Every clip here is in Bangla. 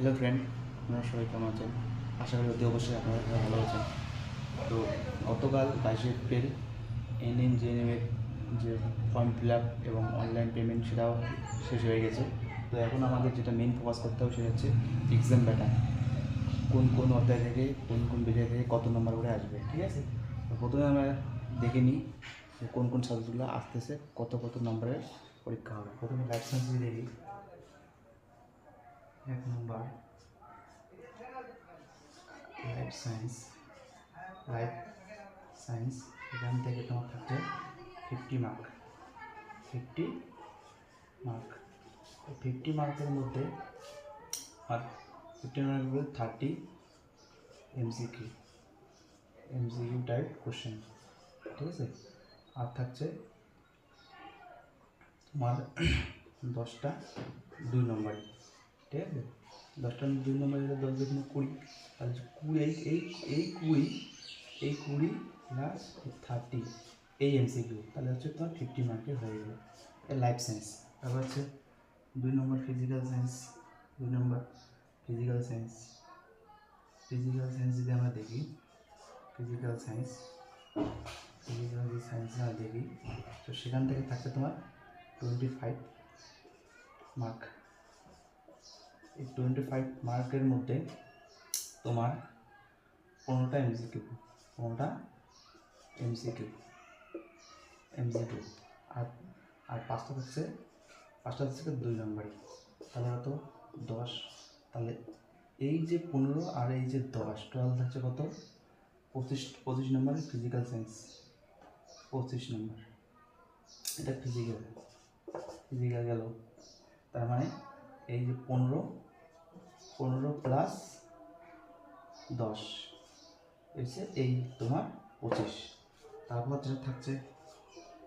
হ্যালো ফ্রেন্ড, আপনারা সবাই কেমন আছেন? আশা করি অতি অবশ্যই আপনারা সবাই ভালো আছেন। তো গতকাল 22 এপ্রিল এনএমজিএনএমের যে ফর্ম ফিল আপ এবং অনলাইন পেমেন্ট সেটাও শেষ হয়ে গেছে। তো এখন আমাদের যেটা মেন ফোকাস করতে হবে সেটা হচ্ছে এক্সাম প্যাটার্ন, কোন কোন অধ্যায় থেকে কোন কোন বিষয় থেকে কত নম্বর করে আসবে, ঠিক আছে? তো প্রথমে আমরা দেখে নিই যে কোন কোন সাবজেক্টগুলো আসতেছে, কত কত নম্বরের পরীক্ষা হবে। প্রথমে লাইফ সায়েন্স দেখি। 1 নম্বর লাইফ সায়েন্স। লাইফ সায়েন্স এখান থেকে তোমার থাকছে 50 মার্ক। 50 মার্ক, 50 মার্কের মধ্যে আর 50 মার্কের মধ্যে 30 এমসিকিউ টাইপ কোশ্চেন, ঠিক আছে? আর থাকছে তোমার 10টা 2 নম্বরে, ঠিক আছে? 10টা 2 নম্বরে 10 দুগুণে 20, তাহলে 20 এই 20 প্লাস 30 এই এমসিকিউ, তাহলে হচ্ছে তোমার 50 মার্কের হয়ে গেল লাইফ সায়েন্স। তারপর হচ্ছে 2 নম্বর ফিজিক্যাল সায়েন্স। 2 নম্বর ফিজিক্যাল সায়েন্স যদি আমরা দেখি, ফিজিক্যাল সায়েন্স আমরা দেখি, তো সেখান থেকে থাকছে তোমার 25 মার্ক। এই 25 মার্কের মধ্যে তোমার 15টা এমসিকিউ আর আর 5টা হচ্ছে 2 নম্বরই, তাহলে কত 10। তাহলে এই যে 15 আর এই যে 10 টোটাল থাকছে কত 25 নম্বরের ফিজিক্যাল সায়েন্স। 25 নম্বর এটা ফিজিক্যাল গেল। তার মানে এই যে 15 প্লাস 10 এসে এই তোমার 25। তারপর যেটা থাকছে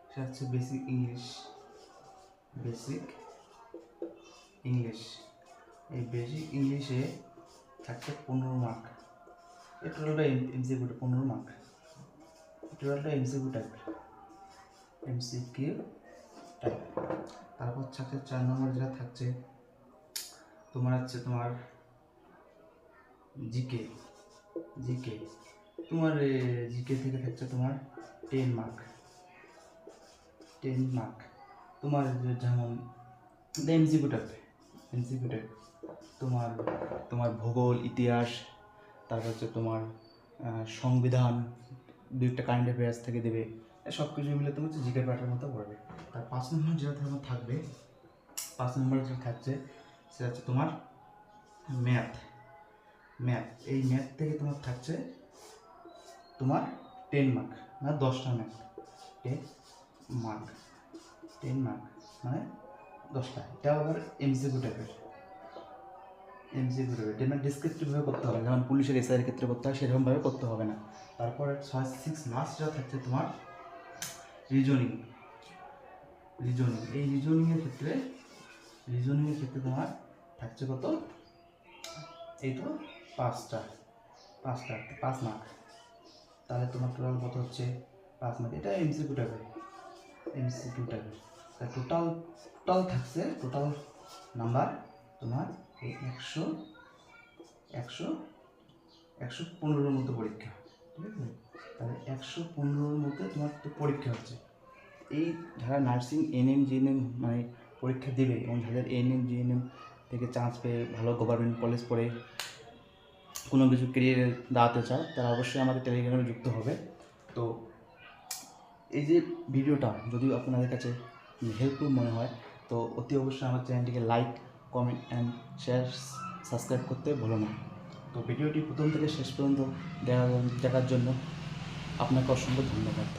সেটা হচ্ছে বেসিক ইংলিশ। এই বেসিক ইংলিশে থাকছে 15 মার্ক। এই টোটালটা এমসিকিউ 15 মার্ক, টোটালটা এমসিকিউ টাইপ। তারপর থাকছে 4 নম্বর যেটা থাকছে তোমার জিকে। তোমার জিকে থেকে থাকছে তোমার 10 মার্ক। তোমার যেমন এমসিকিউ টাইপ তোমার ভূগোল, ইতিহাস, তারপর হচ্ছে তোমার সংবিধান, 2টা কারেন্ট অ্যাফেয়ার্স থেকে দেবে, সব কিছু মিলে তোমার হচ্ছে জিকে প্যাটার্ন মতো পড়বে। তার 5 নম্বর যেটা থাকবে, 5 নম্বরে যেটা থাকছে সেটা হচ্ছে তোমার ম্যাথ। এই ম্যাথ থেকে তোমার থাকছে তোমার 10 মার্ক, মানে 10টা ম্যাথ 10 মার্ক মানে 10টা। এটা আবার এমসিকিউ টাইপের, এটা মানে ডিসক্রিপটিভভাবে করতে হবে, যেমন পুলিশের এসআইয়ের ক্ষেত্রে করতে হয় সেরকমভাবে করতে হবে না। তারপর 6 লাস্ট যা থাকছে তোমার রিজনিং। এই রিজনিংয়ের ক্ষেত্রে তোমার থাকছে কত, এই তো 5 মার্ক। তাহলে তোমার টোটাল কত হচ্ছে 5 মার্ক। এটা এমসিকিউ টাইপের। টোটাল থাকছে নাম্বার তোমার এই 115 মতো পরীক্ষা, ঠিক আছে? তাহলে 115 মধ্যে তোমার তো পরীক্ষা হচ্ছে। এই যারা নার্সিং এনএম মানে পরীক্ষা দেবে এবং যাদের এনএম থেকে চান্স পেয়ে ভালো গভর্নমেন্ট কলেজ পড়ে কোনো কিছু কেরিয়ারে দাঁড়াতে চায়, তারা অবশ্যই আমাদের টেলিগ্রামে যুক্ত হবে। তো এই যে ভিডিওটা যদি আপনাদের কাছে হেল্পফুল মনে হয় তো অতি অবশ্যই আমার চ্যানেলটিকে like, comment and share, subscribe করতে ভুলো না। তো ভিডিওটি প্রথম থেকে শেষ পর্যন্ত দেখার জন্য আপনাকে অসংখ্য ধন্যবাদ।